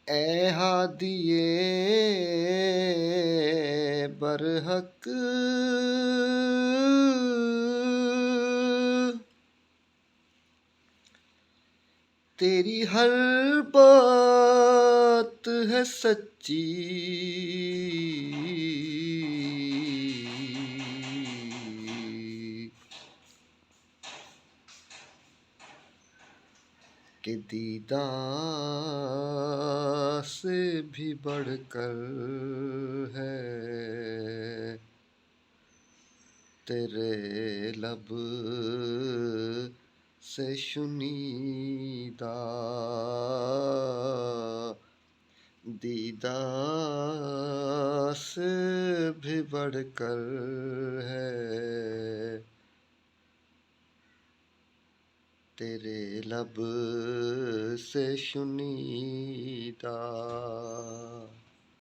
ऐ हादिए बरहक तेरी हर बात है सच्ची, कि दीदार से भी बढ़कर है तेरे लब से शुनीदा। दीदार से भी बढ़कर है तेरे लब से शुनीदा।